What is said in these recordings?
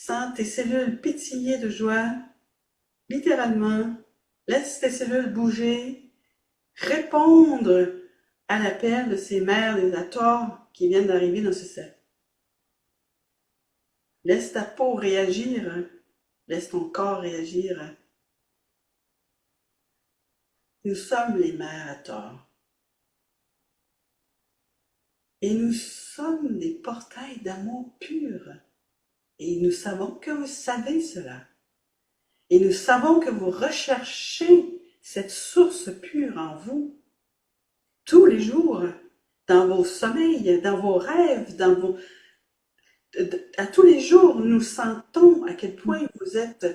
Sens tes cellules pétiller de joie, littéralement. Laisse tes cellules bouger, répondre à l'appel de ces mères des acteurs qui viennent d'arriver dans ce cercle. Laisse ta peau réagir, laisse ton corps réagir. Nous sommes les mères à tort. Et nous sommes des portails d'amour pur. Et nous savons que vous savez cela. Et nous savons que vous recherchez cette source pure en vous, tous les jours, dans vos sommeils, dans vos rêves, à tous les jours, nous sentons à quel point vous êtes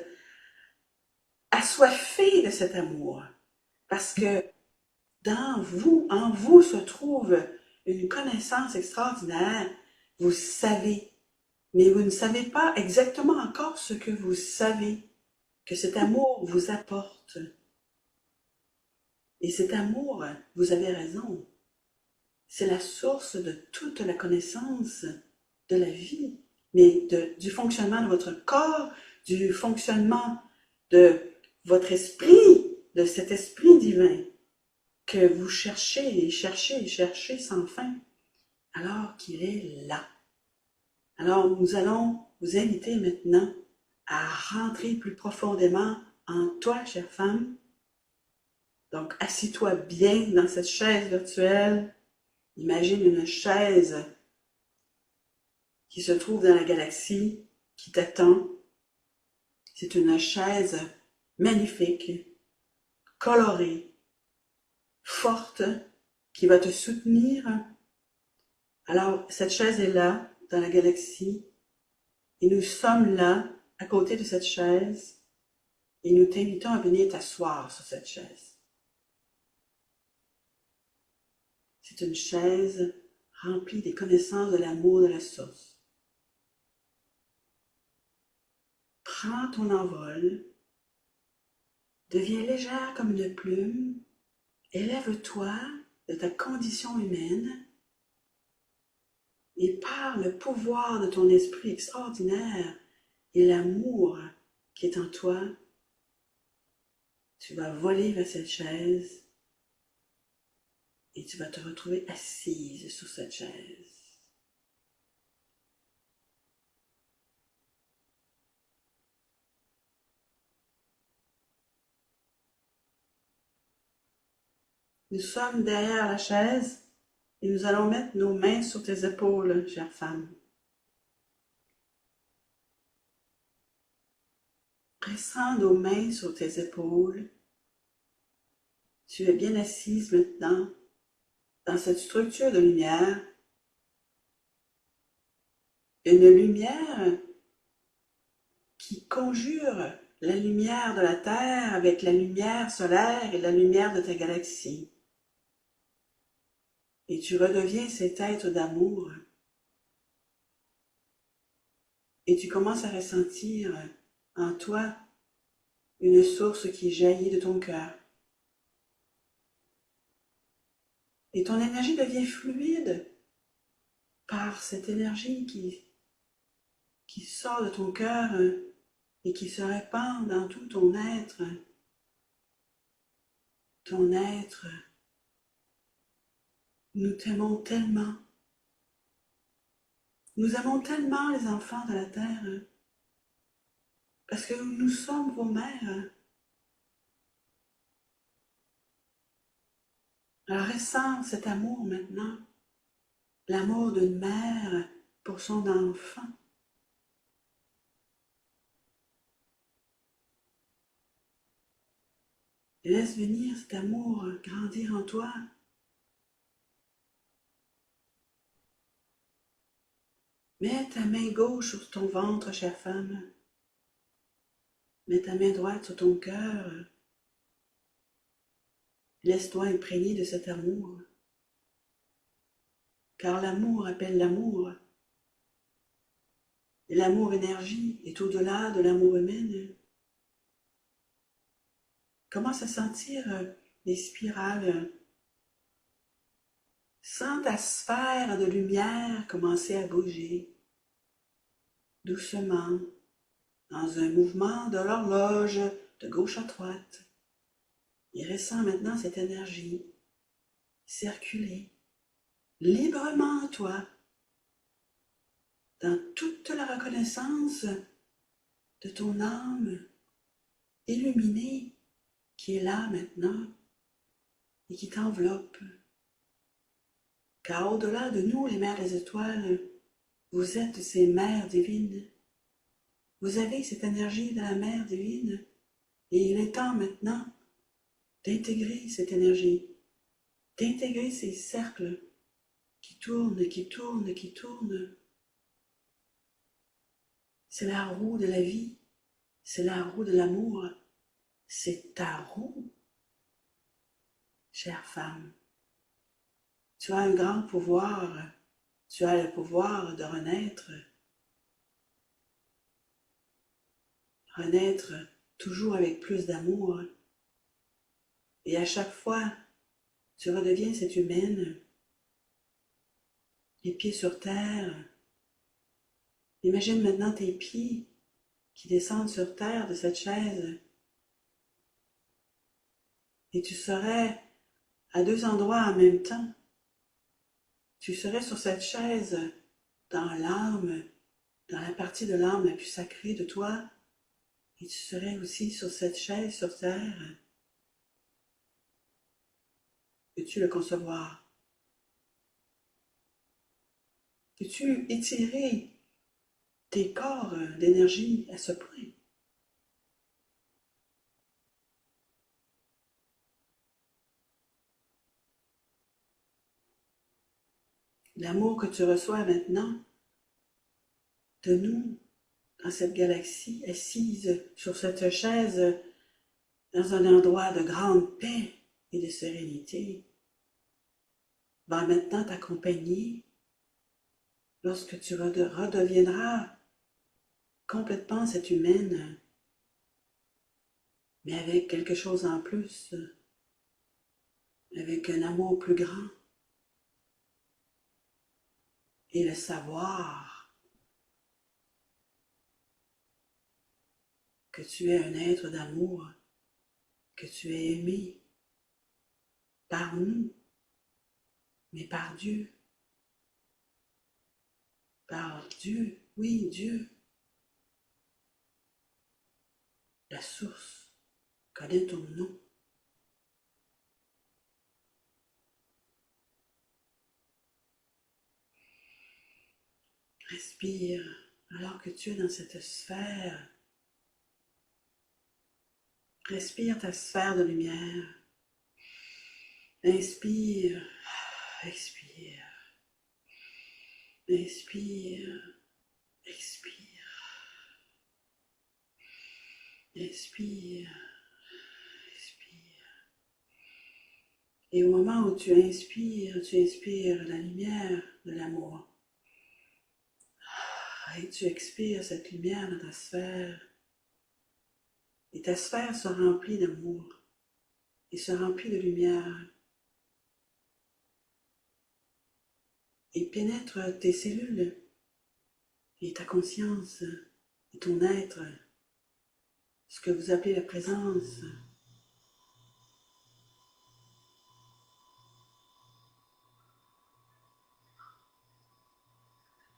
assoiffés de cet amour. Parce que en vous se trouve une connaissance extraordinaire. Vous savez, mais vous ne savez pas exactement encore ce que vous savez, que cet amour vous apporte. Et cet amour, vous avez raison, c'est la source de toute la connaissance de la vie, mais du fonctionnement de votre corps, du fonctionnement de votre esprit, de cet esprit divin que vous cherchez et cherchez et cherchez sans fin, alors qu'il est là. Alors nous allons vous inviter maintenant à rentrer plus profondément en toi, chère femme. Donc, assis-toi bien dans cette chaise virtuelle. Imagine une chaise qui se trouve dans la galaxie, qui t'attend. C'est une chaise magnifique, colorée, forte, qui va te soutenir. Alors, cette chaise est là, dans la galaxie, et nous sommes là, à côté de cette chaise, et nous t'invitons à venir t'asseoir sur cette chaise. C'est une chaise remplie des connaissances de l'amour de la source. Prends ton envol, deviens légère comme une plume, élève-toi de ta condition humaine et par le pouvoir de ton esprit extraordinaire et l'amour qui est en toi, tu vas voler vers cette chaise et tu vas te retrouver assise sur cette chaise. Nous sommes derrière la chaise et nous allons mettre nos mains sur tes épaules, chère femme. Pressant nos mains sur tes épaules, tu es bien assise maintenant dans cette structure de lumière. Une lumière qui conjure la lumière de la Terre avec la lumière solaire et la lumière de ta galaxie. Et tu redeviens cet être d'amour. Et tu commences à ressentir en toi une source qui jaillit de ton cœur. Et ton énergie devient fluide par cette énergie qui sort de ton cœur et qui se répand dans tout ton être. Ton être, nous t'aimons tellement. Nous aimons tellement les enfants de la terre parce que nous sommes vos mères. Alors ressens cet amour maintenant, l'amour d'une mère pour son enfant. Laisse venir cet amour grandir en toi. Mets ta main gauche sur ton ventre, chère femme. Mets ta main droite sur ton cœur. Laisse-toi imprégner de cet amour. Car l'amour appelle l'amour. Et l'amour énergie est au-delà de l'amour humain. Commence à sentir les spirales. Sens ta sphère de lumière commencer à bouger, doucement, dans un mouvement de l'horloge de gauche à droite, et ressens maintenant cette énergie circuler librement en toi, dans toute la reconnaissance de ton âme illuminée qui est là maintenant et qui t'enveloppe. Car au-delà de nous, les mères des étoiles, vous êtes ces mères divines. Vous avez cette énergie de la mère divine et il est temps maintenant d'intégrer cette énergie, d'intégrer ces cercles qui tournent, qui tournent, qui tournent. C'est la roue de la vie, c'est la roue de l'amour, c'est ta roue, chère femme. Tu as un grand pouvoir, tu as le pouvoir de renaître, renaître toujours avec plus d'amour. Et à chaque fois, tu redeviens cette humaine, les pieds sur terre. Imagine maintenant tes pieds qui descendent sur terre de cette chaise. Et tu serais à deux endroits en même temps. Tu serais sur cette chaise dans l'âme, dans la partie de l'âme la plus sacrée de toi. Et tu serais aussi sur cette chaise sur terre. Peux-tu le concevoir? Peux-tu étirer tes corps d'énergie à ce point? L'amour que tu reçois maintenant de nous, dans cette galaxie, assise sur cette chaise, dans un endroit de grande paix et de sérénité, va maintenant t'accompagner lorsque tu redeviendras complètement cette humaine, mais avec quelque chose en plus, avec un amour plus grand et le savoir que tu es un être d'amour, que tu es aimé par nous, mais par Dieu. Par Dieu, oui, Dieu. La source connaît ton nom. Respire alors que tu es dans cette sphère. Respire ta sphère de lumière. Inspire, expire. Inspire, expire. Inspire, expire. Et au moment où tu inspires la lumière de l'amour. Et tu expires cette lumière dans ta sphère. Et ta sphère se remplit d'amour et se remplit de lumière. Et pénètre tes cellules et ta conscience et ton être, ce que vous appelez la présence.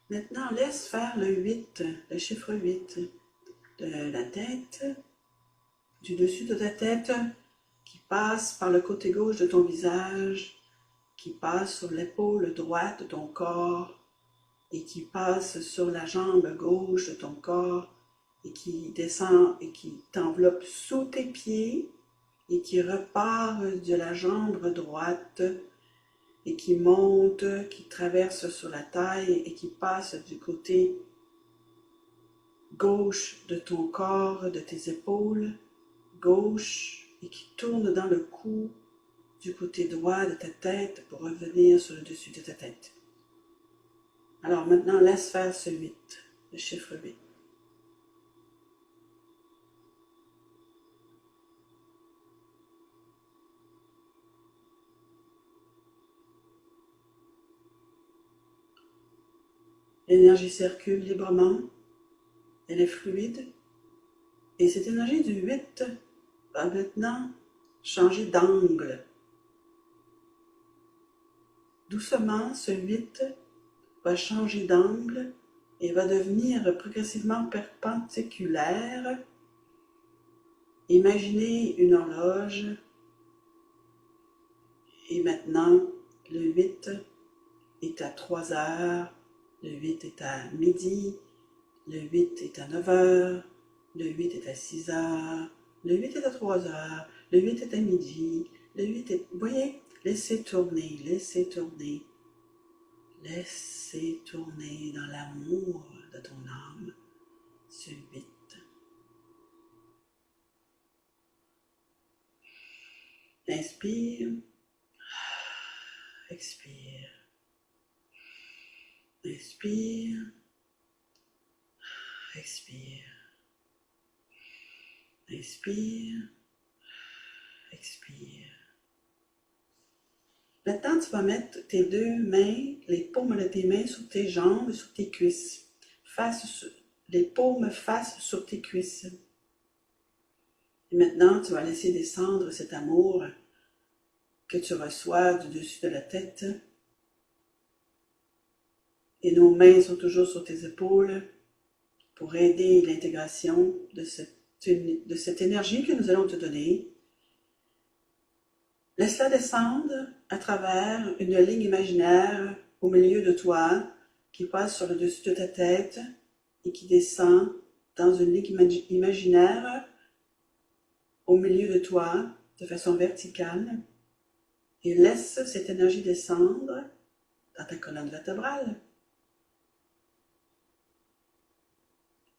Maintenant, laisse faire le 8, le chiffre 8 de la tête, du dessus de ta tête, qui passe par le côté gauche de ton visage, qui passe sur l'épaule droite de ton corps et qui passe sur la jambe gauche de ton corps et qui descend et qui t'enveloppe sous tes pieds et qui repart de la jambe droite et qui monte, qui traverse sur la taille et qui passe du côté gauche de ton corps, de tes épaules gauche et qui tourne dans le cou du côté droit de ta tête pour revenir sur le dessus de ta tête. Alors maintenant, laisse faire ce 8, le chiffre 8. L'énergie circule librement, elle est fluide, Et cette énergie du 8 va maintenant changer d'angle. Doucement, ce 8 va changer d'angle et va devenir progressivement perpendiculaire. Imaginez une horloge et maintenant le 8 est à 3 heures, le 8 est à midi, le 8 est à 9 heures, le 8 est à 6 heures, le 8 est à 3 heures, le 8 est à midi, le 8 est... Vous voyez, laissez tourner, laissez tourner. Laissez tourner dans l'amour de ton âme ce 8. Inspire, expire. Inspire, expire. Inspire, expire. Maintenant, tu vas mettre tes deux mains, les paumes de tes mains sur tes jambes, sur tes cuisses. Les paumes face sur tes cuisses. Et maintenant, tu vas laisser descendre cet amour que tu reçois du dessus de la tête. Et nos mains sont toujours sur tes épaules pour aider l'intégration de cette énergie que nous allons te donner. Laisse-la descendre à travers une ligne imaginaire au milieu de toi qui passe sur le dessus de ta tête et qui descend dans une ligne imaginaire au milieu de toi de façon verticale et laisse cette énergie descendre dans ta colonne vertébrale.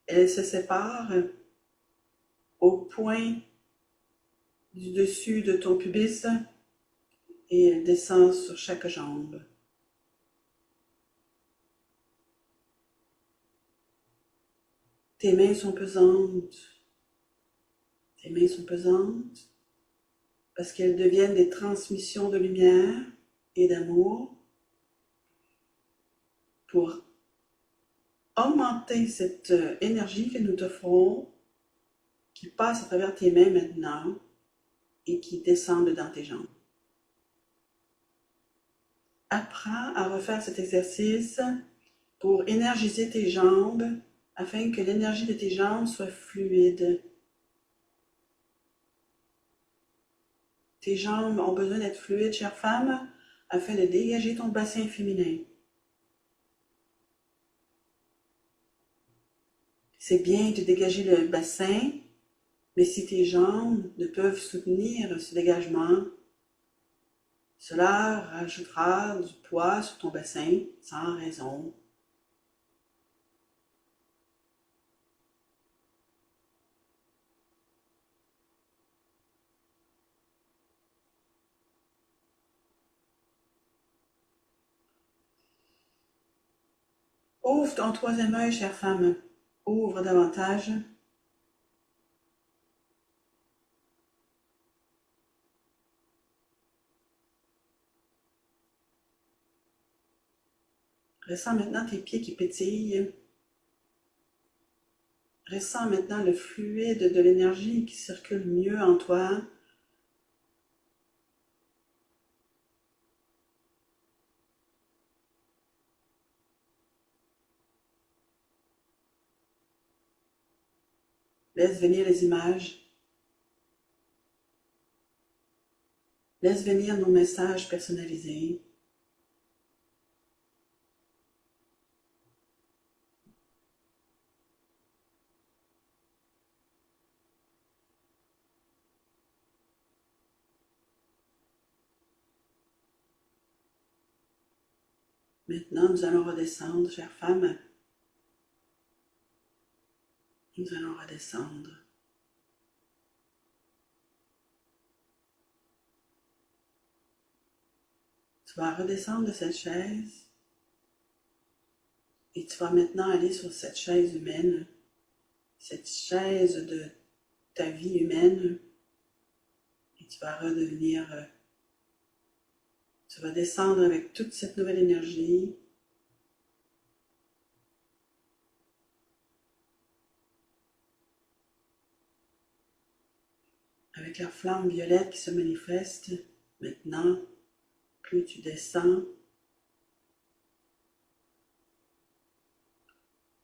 Elle se sépare au point du dessus de ton pubis et elle descend sur chaque jambe. Tes mains sont pesantes. Tes mains sont pesantes parce qu'elles deviennent des transmissions de lumière et d'amour pour augmenter cette énergie que nous t'offrons qui passe à travers tes mains maintenant et qui descendent dans tes jambes. Apprends à refaire cet exercice pour énergiser tes jambes afin que l'énergie de tes jambes soit fluide. Tes jambes ont besoin d'être fluides, chère femme, afin de dégager ton bassin féminin. C'est bien de dégager le bassin, mais si tes jambes ne peuvent soutenir ce dégagement, cela rajoutera du poids sur ton bassin sans raison. Ouvre ton troisième œil, chère femme. Ouvre davantage. Ressens maintenant tes pieds qui pétillent. Ressens maintenant le fluide de l'énergie qui circule mieux en toi. Laisse venir les images. Laisse venir nos messages personnalisés. Maintenant, nous allons redescendre, chère femme. Nous allons redescendre. Tu vas redescendre de cette chaise et tu vas maintenant aller sur cette chaise humaine, cette chaise de ta vie humaine et tu vas redevenir, tu vas descendre avec toute cette nouvelle énergie. avec la flamme violette qui se manifeste maintenant, plus tu descends,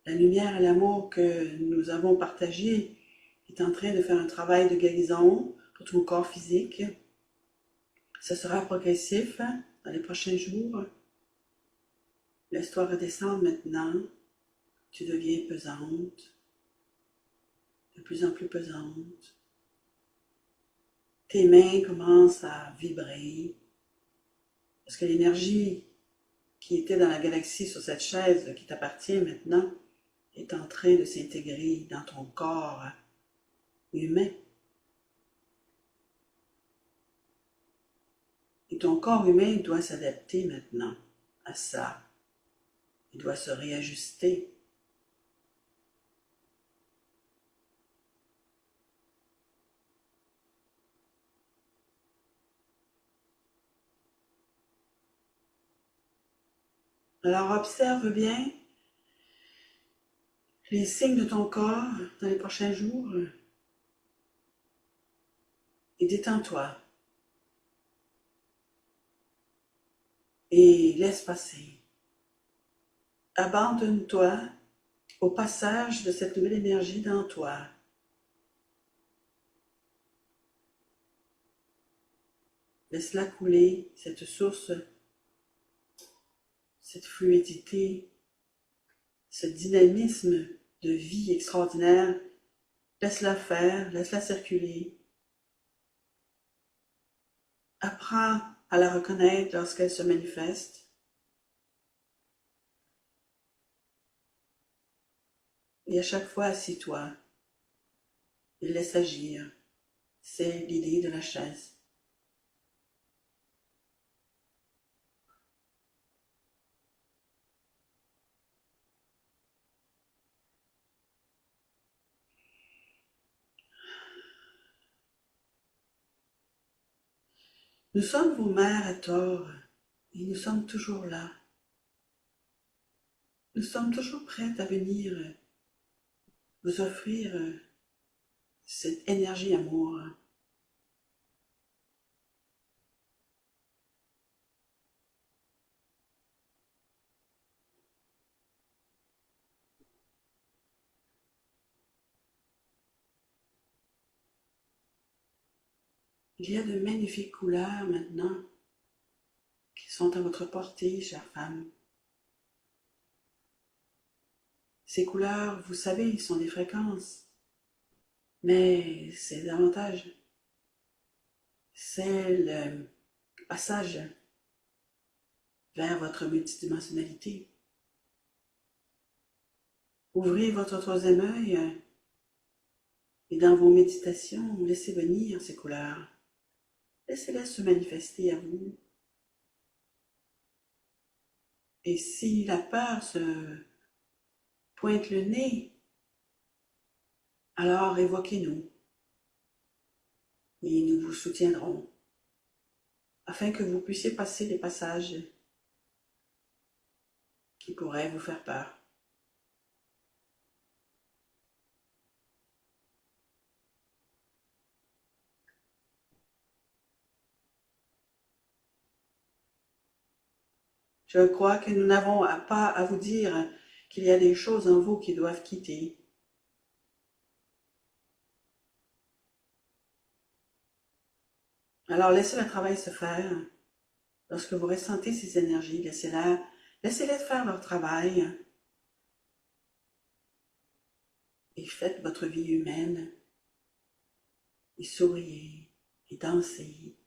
la lumière et l'amour que nous avons partagé est en train de faire un travail de guérison pour ton corps physique. Ce sera progressif dans les prochains jours. Laisse-toi redescendre maintenant. Tu deviens pesante, de plus en plus pesante. Tes mains commencent à vibrer parce que l'énergie qui était dans la galaxie sur cette chaise qui t'appartient maintenant est en train de s'intégrer dans ton corps humain. Et ton corps humain doit s'adapter maintenant à ça. Il doit se réajuster. Alors observe bien les signes de ton corps dans les prochains jours et détends-toi et laisse passer. Abandonne-toi au passage de cette nouvelle énergie dans toi. Laisse-la couler, cette source, cette fluidité, ce dynamisme de vie extraordinaire. Laisse-la faire, laisse-la circuler. Apprends à la reconnaître lorsqu'elle se manifeste. Et à chaque fois, assis-toi et laisse agir. C'est l'idée de la chaise. Nous sommes vos mères à tort et nous sommes toujours là. Nous sommes toujours prêtes à venir vous offrir cette énergie amour. Il y a de magnifiques couleurs maintenant qui sont à votre portée, chère femme. Ces couleurs, vous savez, sont des fréquences, mais c'est davantage, c'est le passage vers votre multidimensionnalité. Ouvrez votre troisième œil et dans vos méditations, laissez venir ces couleurs. Laissez-les se manifester à vous. Et si la peur se pointe le nez, alors évoquez-nous et nous vous soutiendrons afin que vous puissiez passer les passages qui pourraient vous faire peur. Je crois que nous n'avons pas à vous dire qu'il y a des choses en vous qui doivent quitter. Alors laissez le travail se faire. Lorsque vous ressentez ces énergies, laissez-les faire leur travail et faites votre vie humaine et souriez et dansez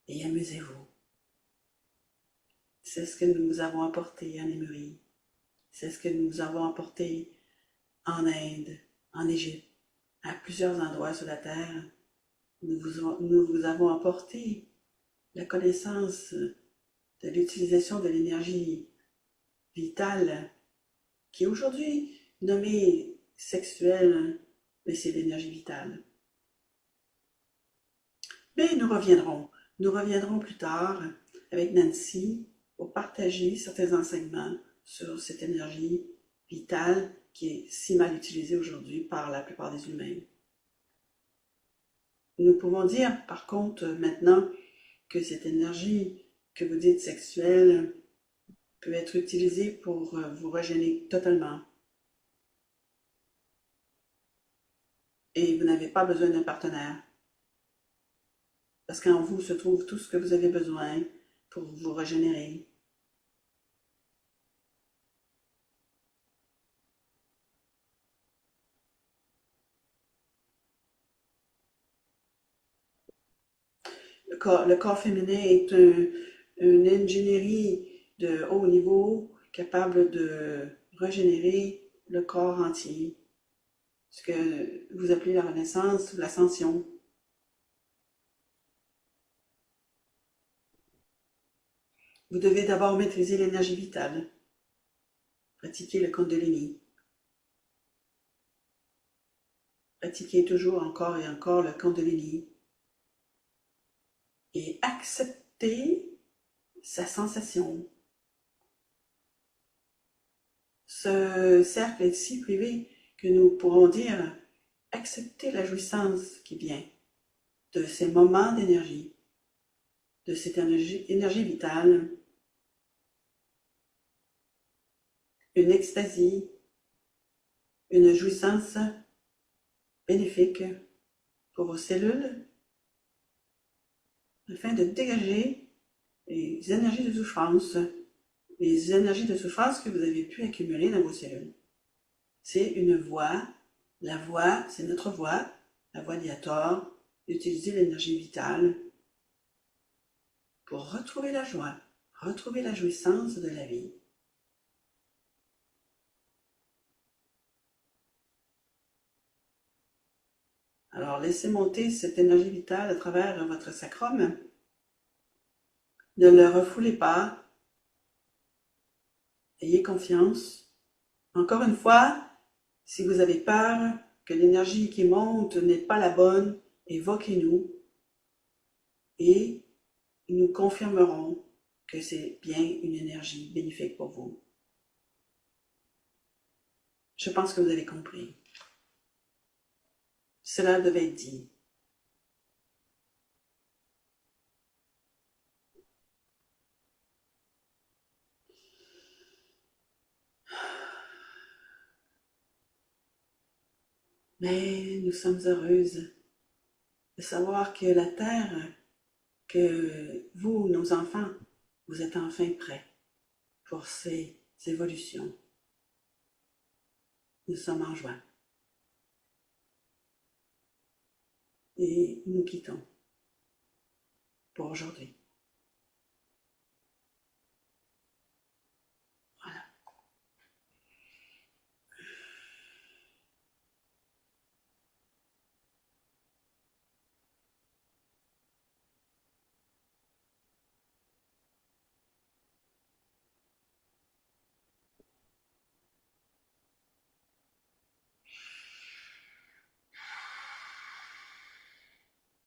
et amusez-vous. C'est ce que nous vous avons apporté en Lémurie. C'est ce que nous avons apporté en Inde, en Égypte, à plusieurs endroits sur la terre. Nous vous avons apporté la connaissance de l'utilisation de l'énergie vitale, qui est aujourd'hui nommée sexuelle, mais c'est l'énergie vitale. Mais nous reviendrons plus tard avec Nancy pour partager certains enseignements sur cette énergie vitale qui est si mal utilisée aujourd'hui par la plupart des humains. Nous pouvons dire, par contre, maintenant, que cette énergie que vous dites sexuelle peut être utilisée pour vous régénérer totalement. Et vous n'avez pas besoin d'un partenaire. Parce qu'en vous se trouve tout ce que vous avez besoin pour vous régénérer. Le corps féminin est une ingénierie de haut niveau capable de régénérer le corps entier. Ce que vous appelez la renaissance ou l'ascension. Vous devez d'abord maîtriser l'énergie vitale, pratiquer le Kundalini, pratiquer toujours encore et encore le Kundalini et accepter sa sensation. Ce cercle est si privé que nous pourrons dire accepter la jouissance qui vient de ces moments d'énergie, de cette énergie vitale, une extasie, une jouissance bénéfique pour vos cellules afin de dégager les énergies de souffrance que vous avez pu accumuler dans vos cellules. C'est une voie, la voie, c'est notre voie, la voie d'Iator, d'utiliser l'énergie vitale pour retrouver la joie, retrouver la jouissance de la vie. Alors laissez monter cette énergie vitale à travers votre sacrum. Ne le refoulez pas. Ayez confiance. Encore une fois, si vous avez peur que l'énergie qui monte n'est pas la bonne, évoquez-nous et nous confirmerons que c'est bien une énergie bénéfique pour vous. Je pense que vous avez compris. Cela devait être dit. Mais nous sommes heureuses de savoir que la Terre, que vous, nos enfants, vous êtes enfin prêts pour ces évolutions. Nous sommes en joie. Et nous quittons pour aujourd'hui.